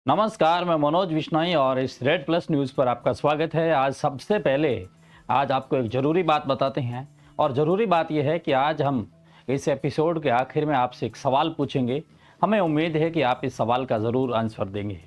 नमस्कार, मैं मनोज विश्नोई और इस रेड प्लस न्यूज़ पर आपका स्वागत है। आज सबसे पहले आपको एक ज़रूरी बात बताते हैं और ज़रूरी बात यह है कि आज हम इस एपिसोड के आखिर में आपसे एक सवाल पूछेंगे। हमें उम्मीद है कि आप इस सवाल का ज़रूर आंसर देंगे,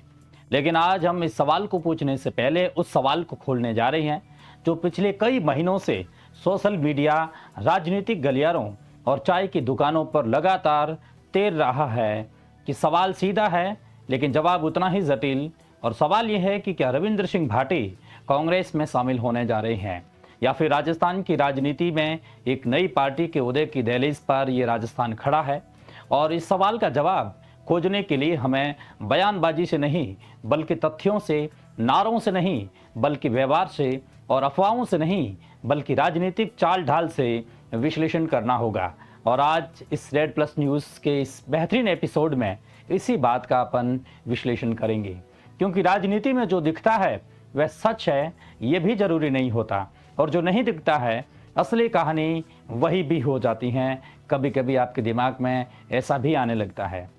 लेकिन आज हम इस सवाल को पूछने से पहले उस सवाल को खोलने जा रहे हैं जो पिछले कई महीनों से सोशल मीडिया, राजनीतिक गलियारों और चाय की दुकानों पर लगातार तैर रहा है। कि सवाल सीधा है लेकिन जवाब उतना ही जटिल, और सवाल यह है कि क्या रविंद्र सिंह भाटी कांग्रेस में शामिल होने जा रहे हैं या फिर राजस्थान की राजनीति में एक नई पार्टी के उदय की दहलीज पर ये राजस्थान खड़ा है। और इस सवाल का जवाब खोजने के लिए हमें बयानबाजी से नहीं बल्कि तथ्यों से, नारों से नहीं बल्कि व्यवहार से, और अफवाहों से नहीं बल्कि राजनीतिक चाल ढाल से विश्लेषण करना होगा। और आज इस रेड प्लस न्यूज़ के इस बेहतरीन एपिसोड में इसी बात का अपन विश्लेषण करेंगे, क्योंकि राजनीति में जो दिखता है वह सच है ये भी जरूरी नहीं होता, और जो नहीं दिखता है असली कहानी वही भी हो जाती हैं। कभी कभी आपके दिमाग में ऐसा भी आने लगता है।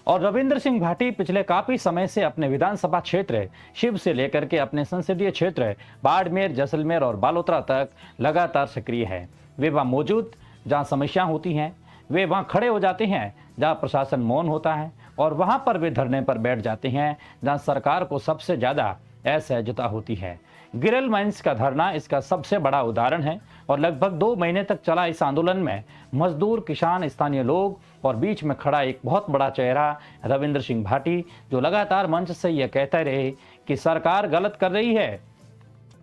और रविंद्र सिंह भाटी पिछले काफ़ी समय से अपने विधानसभा क्षेत्र शिव से लेकर के अपने संसदीय क्षेत्र बाड़मेर, जैसलमेर और बालोतरा तक लगातार सक्रिय है। वे वहाँ मौजूद जहाँ समस्या होती हैं, वे वहाँ खड़े हो जाते हैं जहाँ प्रशासन मौन होता है, और वहाँ पर वे धरने पर बैठ जाते हैं जहाँ सरकार को सबसे ज़्यादा असहजता होती है। गिरल माइंस का धरना इसका सबसे बड़ा उदाहरण है, और लगभग 2 महीने तक चला इस आंदोलन में मजदूर, किसान, स्थानीय लोग और बीच में खड़ा एक बहुत बड़ा चेहरा रविंद्र सिंह भाटी, जो लगातार मंच से यह कहते रहे कि सरकार गलत कर रही है,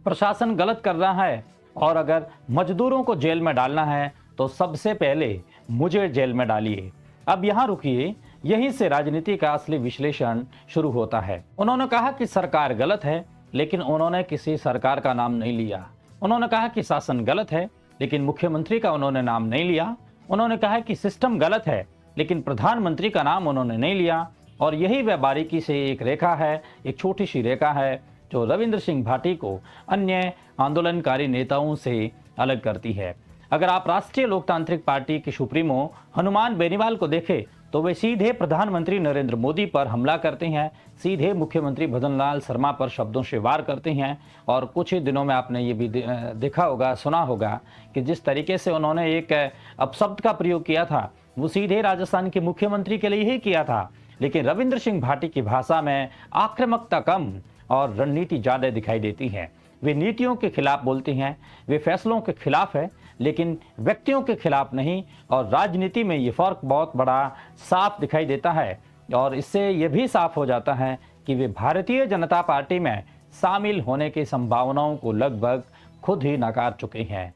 प्रशासन गलत कर रहा है, और अगर मजदूरों को जेल में डालना है तो सबसे पहले मुझे जेल में डालिए। अब यहाँ रुकिए, यहीं से राजनीति का असली विश्लेषण शुरू होता है। उन्होंने कहा कि सरकार गलत है, लेकिन उन्होंने किसी सरकार का नाम नहीं लिया। उन्होंने कहा कि शासन गलत है, लेकिन मुख्यमंत्री का उन्होंने नाम नहीं लिया। उन्होंने कहा कि सिस्टम गलत है, लेकिन प्रधानमंत्री का नाम उन्होंने नहीं लिया। और यही वह बारीकी से एक रेखा है, एक छोटी सी रेखा है जो रविंद्र सिंह भाटी को अन्य आंदोलनकारी नेताओं से अलग करती है। अगर आप राष्ट्रीय लोकतांत्रिक पार्टी के सुप्रीमो हनुमान बेनीवाल को देखें तो वे सीधे प्रधानमंत्री नरेंद्र मोदी पर हमला करते हैं, सीधे मुख्यमंत्री भजनलाल शर्मा पर शब्दों से वार करते हैं। और कुछ ही दिनों में आपने ये भी देखा होगा, सुना होगा कि जिस तरीके से उन्होंने एक अपशब्द का प्रयोग किया था वो सीधे राजस्थान के मुख्यमंत्री के लिए ही किया था। लेकिन रविंद्र सिंह भाटी की भाषा में आक्रामकता कम और रणनीति ज़्यादा दिखाई देती है। वे नीतियों के खिलाफ बोलते हैं, वे फैसलों के खिलाफ है, लेकिन व्यक्तियों के खिलाफ नहीं। और राजनीति में ये फर्क बहुत बड़ा साफ दिखाई देता है, और इससे ये भी साफ हो जाता है कि वे भारतीय जनता पार्टी में शामिल होने की संभावनाओं को लगभग खुद ही नकार चुके हैं।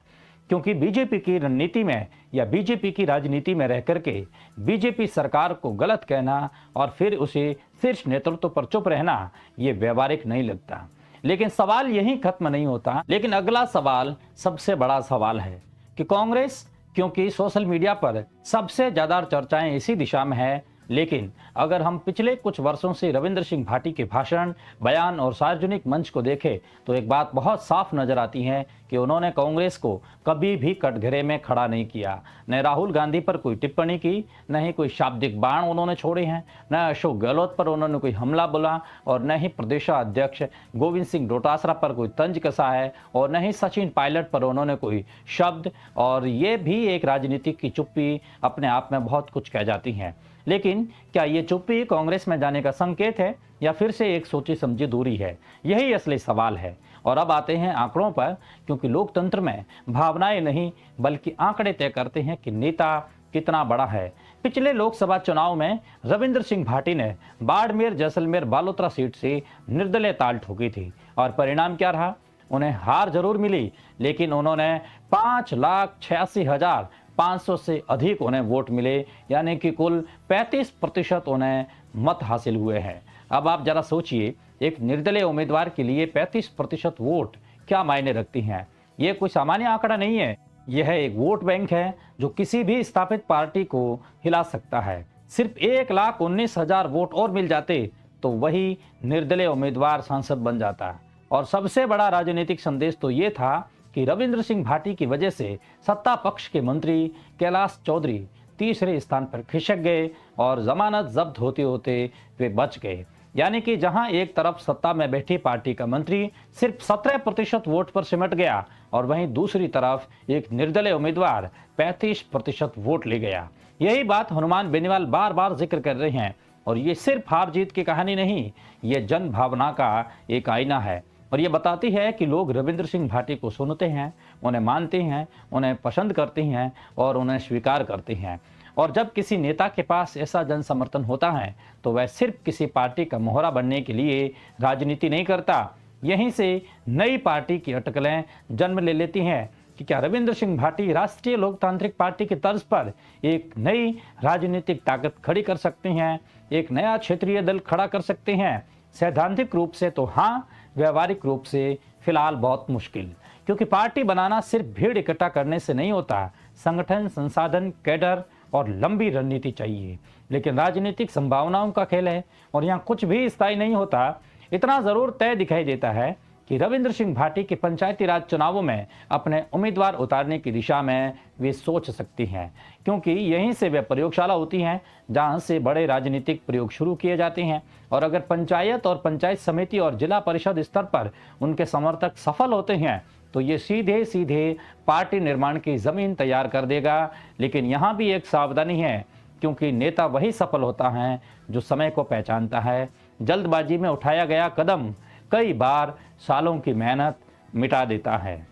क्योंकि बीजेपी की रणनीति में या बीजेपी की राजनीति में रह करके बीजेपी सरकार को गलत कहना और फिर उसे शीर्ष नेतृत्व पर चुप रहना ये व्यवहारिक नहीं लगता। लेकिन सवाल यहीं खत्म नहीं होता। लेकिन अगला सवाल सबसे बड़ा सवाल है कि कांग्रेस, क्योंकि सोशल मीडिया पर सबसे ज़्यादा चर्चाएं इसी दिशा में है। लेकिन अगर हम पिछले कुछ वर्षों से रविंद्र सिंह भाटी के भाषण, बयान और सार्वजनिक मंच को देखें तो एक बात बहुत साफ नजर आती है कि उन्होंने कांग्रेस को कभी भी कटघरे में खड़ा नहीं किया। न राहुल गांधी पर कोई टिप्पणी की, न ही कोई शाब्दिक बाण उन्होंने छोड़े हैं, न अशोक गहलोत पर उन्होंने कोई हमला बोला, और न ही प्रदेशाध्यक्ष गोविंद सिंह डोटासरा पर कोई तंज कसा है, और न ही सचिन पायलट पर उन्होंने कोई शब्द। और ये भी एक राजनीतिक की चुप्पी अपने आप में बहुत कुछ कह जाती है। लेकिन क्या ये चुप्पी कांग्रेस में जाने का संकेत है या फिर से एक सोची समझी दूरी है? यही असली सवाल है। और अब आते हैं आंकड़ों पर, क्योंकि लोकतंत्र में भावनाएं नहीं बल्कि आंकड़े तय करते हैं कि नेता कितना बड़ा है। पिछले लोकसभा चुनाव में रविंद्र सिंह भाटी ने बाड़मेर, जैसलमेर, बालोतरा सीट से निर्दलीय ताल ठोकी थी, और परिणाम क्या रहा? उन्हें हार जरूर मिली, लेकिन उन्होंने 5,86,500 से अधिक उन्हें वोट मिले, यानी कि कुल 35% उन्हें मत हासिल हुए हैं। अब आप जरा सोचिए, एक निर्दलीय उम्मीदवार के लिए 35% वोट क्या मायने रखती हैं? ये कोई सामान्य आंकड़ा नहीं है, यह एक वोट बैंक है जो किसी भी स्थापित पार्टी को हिला सकता है। सिर्फ 1,19,000 वोट और मिल जाते तो वही निर्दलीय उम्मीदवार सांसद बन जाता। और सबसे बड़ा राजनीतिक संदेश तो ये था कि रविंद्र सिंह भाटी की वजह से सत्ता पक्ष के मंत्री कैलाश चौधरी तीसरे स्थान पर खिसक गए और जमानत जब्त होते होते वे बच गए। यानी कि जहां एक तरफ सत्ता में बैठी पार्टी का मंत्री सिर्फ 17% वोट पर सिमट गया और वहीं दूसरी तरफ एक निर्दलीय उम्मीदवार 35% वोट ले गया। यही बात हनुमान बेनीवाल बार बार जिक्र कर रहे हैं और ये सिर्फ हार जीत की कहानी नहीं, ये जन भावना का एक आईना है और ये बताती है कि लोग रविंद्र सिंह भाटी को सुनते हैं, उन्हें मानते हैं, उन्हें पसंद करते हैं और उन्हें स्वीकार करते हैं। और जब किसी नेता के पास ऐसा जन समर्थन होता है तो वह सिर्फ किसी पार्टी का मोहरा बनने के लिए राजनीति नहीं करता। यहीं से नई पार्टी की अटकलें जन्म ले लेती हैं कि क्या रविंद्र सिंह भाटी राष्ट्रीय लोकतांत्रिक पार्टी की तर्ज पर एक नई राजनीतिक ताकत खड़ी कर सकते हैं, एक नया क्षेत्रीय दल खड़ा कर सकते हैं। सैद्धांतिक रूप से तो हाँ, व्यवहारिक रूप से फिलहाल बहुत मुश्किल, क्योंकि पार्टी बनाना सिर्फ भीड़ इकट्ठा करने से नहीं होता। संगठन, संसाधन, कैडर और लंबी रणनीति चाहिए। लेकिन राजनीतिक संभावनाओं का खेल है और यहाँ कुछ भी स्थायी नहीं होता। इतना जरूर तय दिखाई देता है कि रविंद्र सिंह भाटी के पंचायती राज चुनावों में अपने उम्मीदवार उतारने की दिशा में वे सोच सकती हैं, क्योंकि यहीं से वे प्रयोगशाला होती हैं जहां से बड़े राजनीतिक प्रयोग शुरू किए जाते हैं। और अगर पंचायत और पंचायत समिति और जिला परिषद स्तर पर उनके समर्थक सफल होते हैं तो ये सीधे सीधे पार्टी निर्माण की जमीन तैयार कर देगा। लेकिन यहाँ भी एक सावधानी है, क्योंकि नेता वही सफल होता है जो समय को पहचानता है। जल्दबाजी में उठाया गया कदम कई बार सालों की मेहनत मिटा देता है।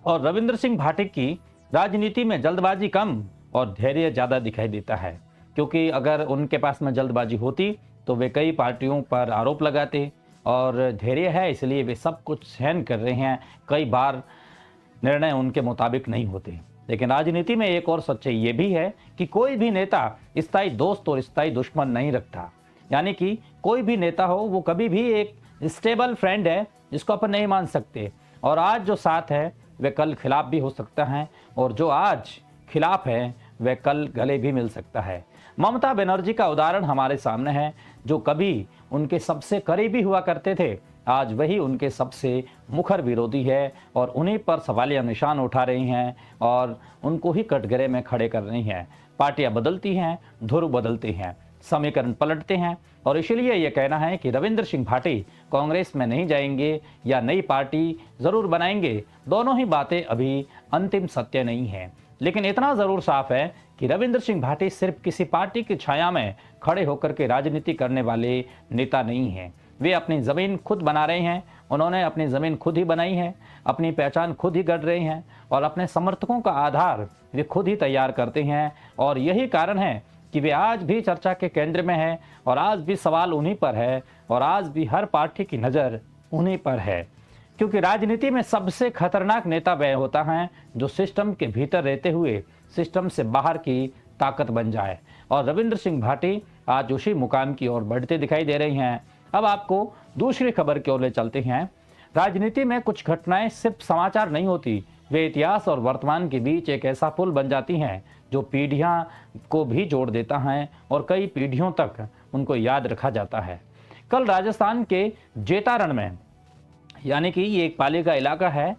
और रविंद्र सिंह भाटी की राजनीति में जल्दबाजी कम और धैर्य ज़्यादा दिखाई देता है, क्योंकि अगर उनके पास में जल्दबाजी होती तो वे कई पार्टियों पर आरोप लगाते, और धैर्य है इसलिए वे सब कुछ सहन कर रहे हैं। कई बार निर्णय उनके मुताबिक नहीं होते। लेकिन राजनीति में एक और सच्चाई ये भी है कि कोई भी नेता स्थायी दोस्त और स्थायी दुश्मन नहीं रखता। यानी कि कोई भी नेता हो वो कभी भी एक स्टेबल फ्रेंड है जिसको अपन नहीं मान सकते, और आज जो साथ है वे कल खिलाफ भी हो सकता है, और जो आज खिलाफ है वह कल गले भी मिल सकता है। ममता बनर्जी का उदाहरण हमारे सामने है, जो कभी उनके सबसे करीबी हुआ करते थे, आज वही उनके सबसे मुखर विरोधी है और उन्हीं पर सवालिया निशान उठा रही हैं और उनको ही कटघरे में खड़े कर रही हैं। पार्टियां बदलती हैं, धुर बदलते हैं, समीकरण पलटते हैं, और इसीलिए यह कहना है कि रविंद्र सिंह भाटी कांग्रेस में नहीं जाएंगे या नई पार्टी जरूर बनाएंगे, दोनों ही बातें अभी अंतिम सत्य नहीं है। लेकिन इतना जरूर साफ है कि रविंद्र सिंह भाटी सिर्फ किसी पार्टी की छाया में खड़े होकर के राजनीति करने वाले नेता नहीं हैं। वे अपनी ज़मीन खुद बना रहे हैं, उन्होंने अपनी ज़मीन खुद ही बनाई है, अपनी पहचान खुद ही गढ़ रहे हैं और अपने समर्थकों का आधार वे खुद ही तैयार करते हैं। और यही कारण है कि वे आज भी चर्चा के केंद्र में है और आज भी सवाल उन्हीं पर है और आज भी हर पार्टी की नज़र उन्हीं पर है, क्योंकि राजनीति में सबसे खतरनाक नेता वह होता है जो सिस्टम के भीतर रहते हुए सिस्टम से बाहर की ताकत बन जाए। और रविंद्र सिंह भाटी आज उसी मुकाम की ओर बढ़ते दिखाई दे रही हैं। अब आपको दूसरी खबर की ओर ले चलते हैं। राजनीति में कुछ घटनाएं सिर्फ समाचार नहीं होती, वे इतिहास और वर्तमान के बीच एक ऐसा पुल बन जाती हैं जो पीढ़ियां को भी जोड़ देता है और कई पीढ़ियों तक उनको याद रखा जाता है। कल राजस्थान के जेतारण में, यानी कि ये एक पालिका इलाका है,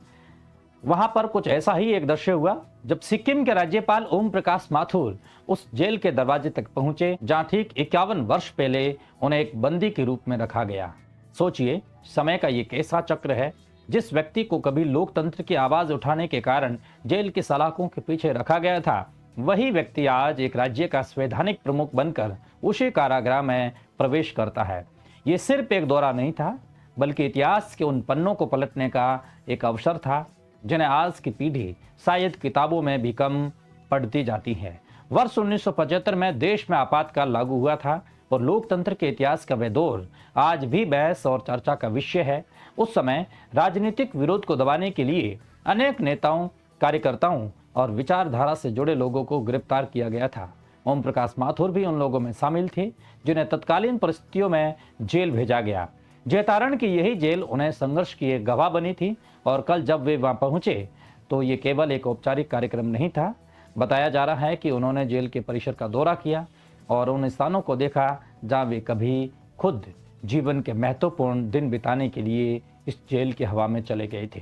वहां पर कुछ ऐसा ही एक दृश्य हुआ जब सिक्किम के राज्यपाल ओम प्रकाश माथुर उस जेल के दरवाजे तक पहुंचे जहां ठीक 51 वर्ष पहले उन्हें एक बंदी के रूप में रखा गया। सोचिए, समय का ये कैसा चक्र है। जिस व्यक्ति को कभी लोकतंत्र की आवाज उठाने के कारण जेल की सलाखों के पीछे रखा गया था, वही व्यक्ति आज एक राज्य का संवैधानिक प्रमुख बनकर उसी कारागृह में प्रवेश करता है। ये सिर्फ एक दौरा नहीं था, बल्कि इतिहास के उन पन्नों को पलटने का एक अवसर था जिन्हें आज की पीढ़ी शायद किताबों में भी कम पढ़ती जाती है। वर्ष 1975 में देश में आपातकाल लागू हुआ था और लोकतंत्र के इतिहास का वह दौर आज भी बहस और चर्चा का विषय है। उस समय राजनीतिक विरोध को दबाने के लिए अनेक नेताओं, कार्यकर्ताओं और विचारधारा से जुड़े लोगों को गिरफ्तार किया गया था। ओम प्रकाश माथुर भी उन लोगों में शामिल थे जिन्हें तत्कालीन परिस्थितियों में जेल भेजा गया। जेतारण की यही जेल उन्हें संघर्ष की एक गवाह बनी थी और कल जब वे वहां पहुंचे तो ये केवल एक औपचारिक कार्यक्रम नहीं था। बताया जा रहा है कि उन्होंने जेल के परिसर का दौरा किया और उन स्थानों को देखा जहां वे कभी खुद जीवन के महत्वपूर्ण दिन बिताने के लिए इस जेल की हवा में चले गए थे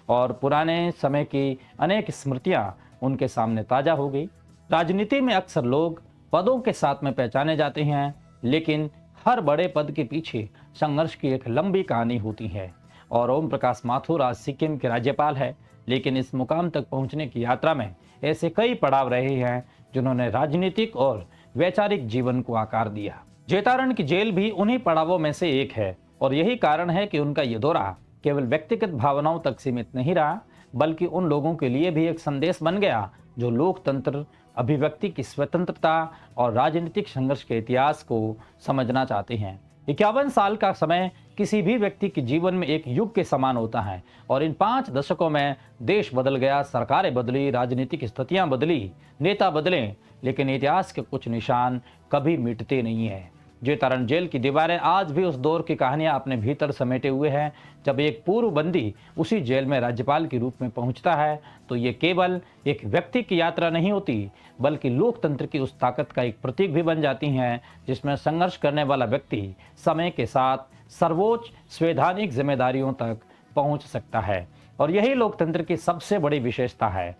और पुराने समय की अनेक स्मृतियां उनके सामने ताज़ा हो गई। राजनीति में अक्सर लोग पदों के साथ में पहचाने जाते हैं, लेकिन हर बड़े पद के पीछे संघर्ष की एक लंबी कहानी होती है और ओम प्रकाश माथुर आज सिक्किम के राज्यपाल है। लेकिन इस मुकाम तक पहुंचने की यात्रा में ऐसे कई पड़ाव रहे हैं जिन्होंने राजनीतिक और वैचारिक जीवन को आकार दिया। जेतारण की जेल भी उन्हीं पड़ावों में से एक है और यही कारण है कि उनका ये दौरा केवल व्यक्तिगत भावनाओं तक सीमित नहीं रहा, बल्कि उन लोगों के लिए भी एक संदेश बन गया जो लोकतंत्र, अभिव्यक्ति की स्वतंत्रता और राजनीतिक संघर्ष के इतिहास को समझना चाहते हैं। 51 साल का समय किसी भी व्यक्ति के जीवन में एक युग के समान होता है और इन 5 दशकों में देश बदल गया, सरकारें बदली, राजनीतिक स्थितियां बदली, नेता बदले, लेकिन इतिहास के कुछ निशान कभी मिटते नहीं है। जेतारण जेल की दीवारें आज भी उस दौर की कहानियां अपने भीतर समेटे हुए हैं। जब एक पूर्व बंदी उसी जेल में राज्यपाल के रूप में पहुंचता है तो ये केवल एक व्यक्ति की यात्रा नहीं होती, बल्कि लोकतंत्र की उस ताकत का एक प्रतीक भी बन जाती हैं जिसमें संघर्ष करने वाला व्यक्ति समय के साथ सर्वोच्च संवैधानिक जिम्मेदारियों तक पहुंच सकता है। और यही लोकतंत्र की सबसे बड़ी विशेषता है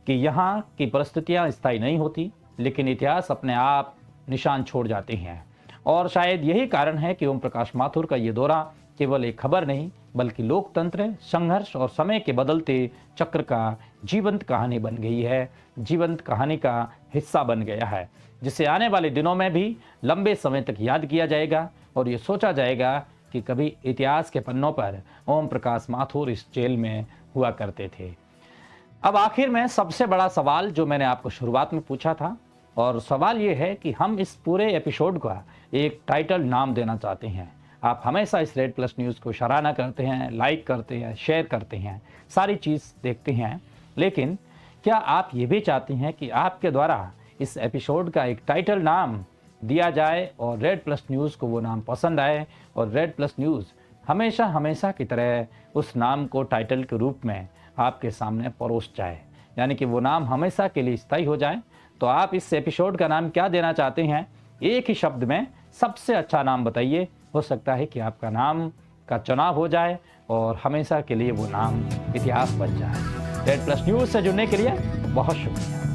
कि यहाँ की परिस्थितियाँ स्थायी नहीं होती, लेकिन इतिहास अपने आप निशान छोड़ जाते हैं। और शायद यही कारण है कि ओम प्रकाश माथुर का ये दौरा केवल एक खबर नहीं, बल्कि लोकतंत्र, संघर्ष और समय के बदलते चक्र का जीवंत कहानी बन गई है, जीवंत कहानी का हिस्सा बन गया है, जिसे आने वाले दिनों में भी लंबे समय तक याद किया जाएगा और ये सोचा जाएगा कि कभी इतिहास के पन्नों पर ओम प्रकाश माथुर इस जेल में हुआ करते थे। अब आखिर में सबसे बड़ा सवाल जो मैंने आपको शुरुआत में पूछा था, और सवाल ये है कि हम इस पूरे एपिसोड का एक टाइटल नाम देना चाहते हैं। आप हमेशा इस रेड प्लस न्यूज़ को सराहना करते हैं, लाइक करते हैं, शेयर करते हैं, सारी चीज़ देखते हैं, लेकिन क्या आप ये भी चाहते हैं कि आपके द्वारा इस एपिसोड का एक टाइटल नाम दिया जाए और रेड प्लस न्यूज़ को वो नाम पसंद आए और रेड प्लस न्यूज़ हमेशा हमेशा की तरह उस नाम को टाइटल के रूप में आपके सामने परोस जाए, यानी कि वो नाम हमेशा के लिए स्थायी हो जाए? तो आप इस एपिसोड का नाम क्या देना चाहते हैं? एक ही शब्द में सबसे अच्छा नाम बताइए। हो सकता है कि आपका नाम का चुनाव हो जाए और हमेशा के लिए वो नाम इतिहास बन जाए। रेड प्लस न्यूज़ से जुड़ने के लिए बहुत शुक्रिया।